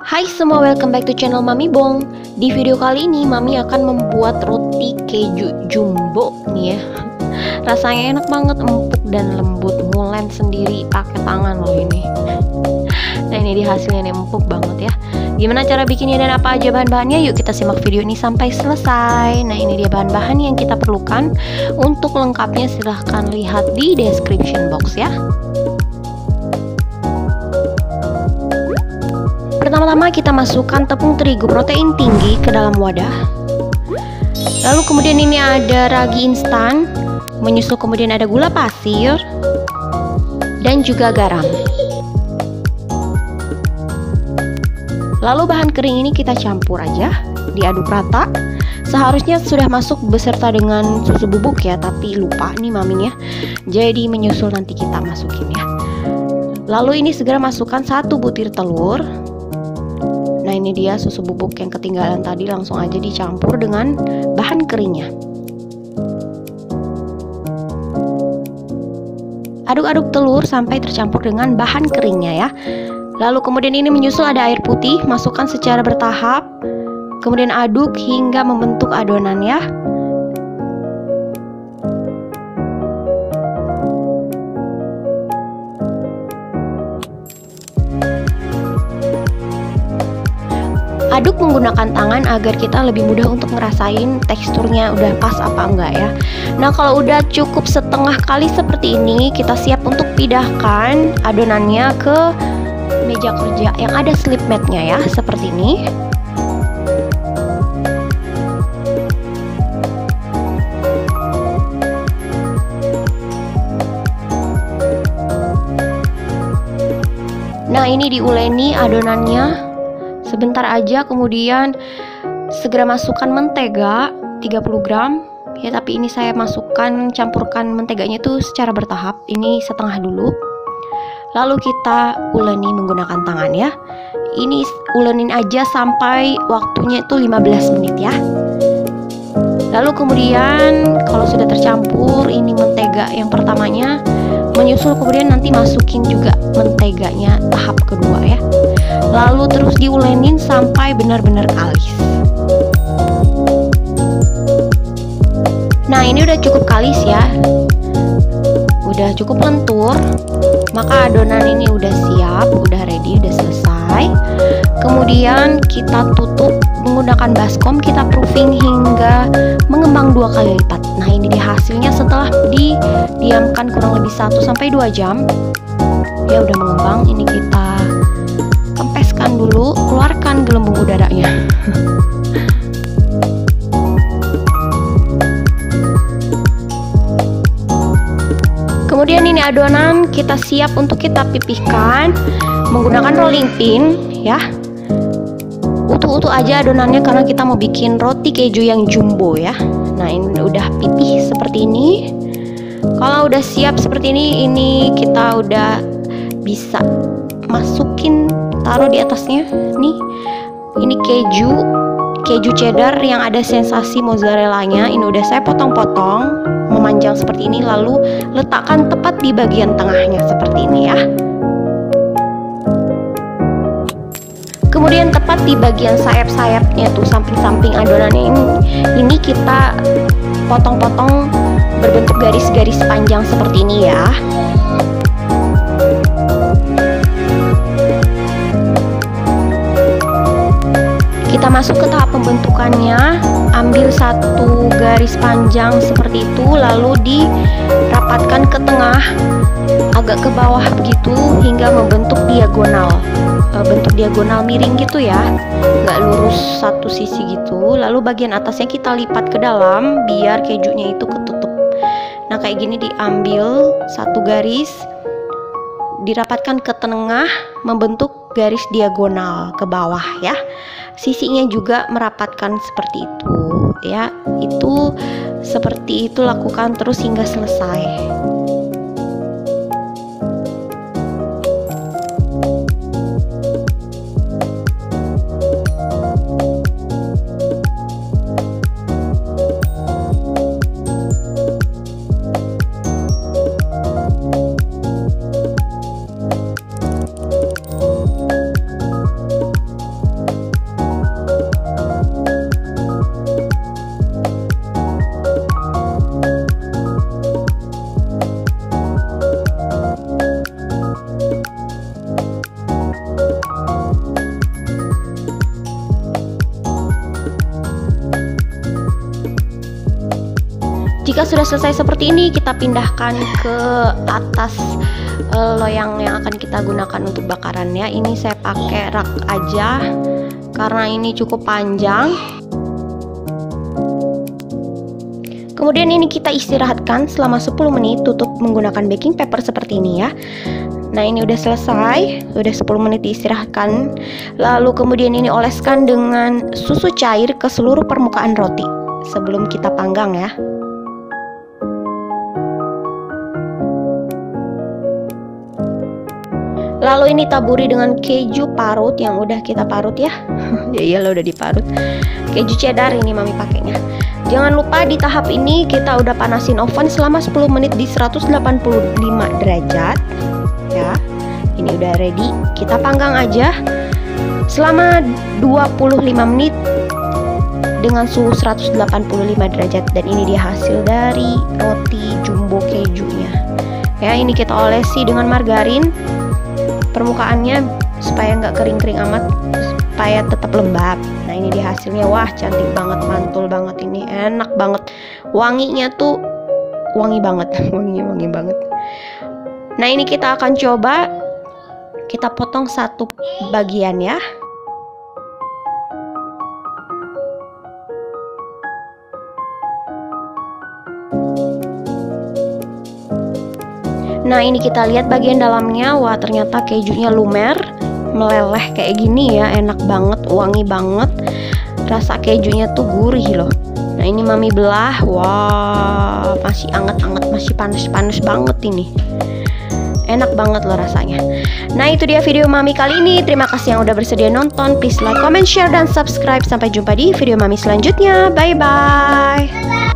Hai semua, welcome back to channel Mami Bong. Di video kali ini Mami akan membuat roti keju jumbo nih ya. Rasanya enak banget, empuk dan lembut, ngulen sendiri pakai tangan loh ini. Nah ini dia hasilnya nih, empuk banget ya. Gimana cara bikinnya dan apa aja bahan-bahannya? Yuk kita simak video ini sampai selesai. Nah ini dia bahan-bahan yang kita perlukan. Untuk lengkapnya silahkan lihat di description box ya. Pertama-tama kita masukkan tepung terigu protein tinggi ke dalam wadah. Lalu kemudian ini ada ragi instan, menyusul kemudian ada gula pasir dan juga garam. Lalu bahan kering ini kita campur aja, diaduk rata. Seharusnya sudah masuk beserta dengan susu bubuk ya, tapi lupa nih maminya. Jadi menyusul nanti kita masukin ya. Lalu ini segera masukkan 1 butir telur. Nah ini dia susu bubuk yang ketinggalan tadi, langsung aja dicampur dengan bahan keringnya. Aduk-aduk telur sampai tercampur dengan bahan keringnya ya. Lalu kemudian ini menyusul ada air putih, masukkan secara bertahap. Kemudian aduk hingga membentuk adonan ya. Aduk menggunakan tangan agar kita lebih mudah untuk ngerasain teksturnya udah pas apa enggak ya. Nah kalau udah cukup setengah kali seperti ini, kita siap untuk pindahkan adonannya ke meja kerja yang ada slip matnya ya, seperti ini. Nah ini diuleni adonannya sebentar aja, kemudian segera masukkan mentega 30 gram ya, tapi ini saya campurkan menteganya itu secara bertahap, ini setengah dulu. Lalu kita uleni menggunakan tangan ya. Ini ulenin aja sampai waktunya itu 15 menit ya. Lalu kemudian kalau sudah tercampur ini mentega yang pertamanya, menyusul kemudian nanti masukin juga menteganya tahap kedua ya. Lalu terus diulenin sampai benar-benar kalis. Nah ini udah cukup kalis ya, udah cukup lentur, maka adonan ini udah siap, udah ready, udah selesai. Kemudian kita tutup menggunakan baskom, kita proofing hingga mengembang 2 kali lipat. Nah ini dia hasilnya setelah didiamkan kurang lebih 1-2 jam ya, udah mengembang. Ini kita kempeskan dulu, keluarkan gelembung udaranya. Kemudian ini adonan kita siap untuk kita pipihkan menggunakan rolling pin ya. Utuh-utuh aja adonannya karena kita mau bikin roti keju yang jumbo ya. Nah ini udah pipih seperti ini. Kalau udah siap seperti ini kita udah bisa masukin, taruh di atasnya nih. Ini keju cheddar yang ada sensasi mozzarellanya. Ini udah saya potong-potong memanjang seperti ini, lalu letakkan tepat di bagian tengahnya seperti ini ya. Kemudian tepat di bagian sayap-sayapnya tuh, samping-samping adonannya ini kita potong-potong berbentuk garis-garis panjang seperti ini ya. Kita masuk ke tahap pembentukannya, ambil 1 garis panjang seperti itu, lalu dirapatkan ke tengah, agak ke bawah begitu hingga membentuk diagonal, bentuk diagonal miring gitu ya, nggak lurus satu sisi gitu. Lalu bagian atasnya kita lipat ke dalam biar kejunya itu ketutup. Nah kayak gini, diambil 1 garis, dirapatkan ke tengah, membentuk garis diagonal ke bawah ya. Sisinya juga merapatkan seperti itu ya. Itu seperti itu lakukan terus hingga selesai. sudah selesai seperti ini, kita pindahkan ke atas loyang yang akan kita gunakan untuk bakaran ya. Ini saya pakai rak aja karena ini cukup panjang. Kemudian ini kita istirahatkan selama 10 menit, tutup menggunakan baking paper seperti ini ya. Nah ini udah selesai, udah 10 menit diistirahatkan. Lalu kemudian ini oleskan dengan susu cair ke seluruh permukaan roti sebelum kita panggang ya. Lalu ini taburi dengan keju parut yang udah kita parut ya. Ya iyalah udah diparut. Keju cheddar ini mami pakainya. Jangan lupa di tahap ini kita udah panasin oven selama 10 menit di 185 derajat ya. Ini udah ready, kita panggang aja selama 25 menit dengan suhu 185 derajat. Dan ini dia hasil dari roti jumbo kejunya ya. Ini kita olesi dengan margarin permukaannya supaya nggak kering-kering amat, supaya tetap lembab. Nah ini dia hasilnya. Wah cantik banget, mantul banget, ini enak banget, wanginya tuh wangi banget. wangi banget. Nah ini kita akan coba, kita potong satu bagian ya. Nah ini kita lihat bagian dalamnya. Wah ternyata kejunya lumer, meleleh kayak gini ya. Enak banget, wangi banget, rasa kejunya tuh gurih loh. Nah ini mami belah. Wah masih anget-anget, masih panas-panas banget ini. Enak banget loh rasanya. Nah itu dia video mami kali ini. Terima kasih yang udah bersedia nonton. Please like, comment, share, dan subscribe. Sampai jumpa di video mami selanjutnya. Bye-bye.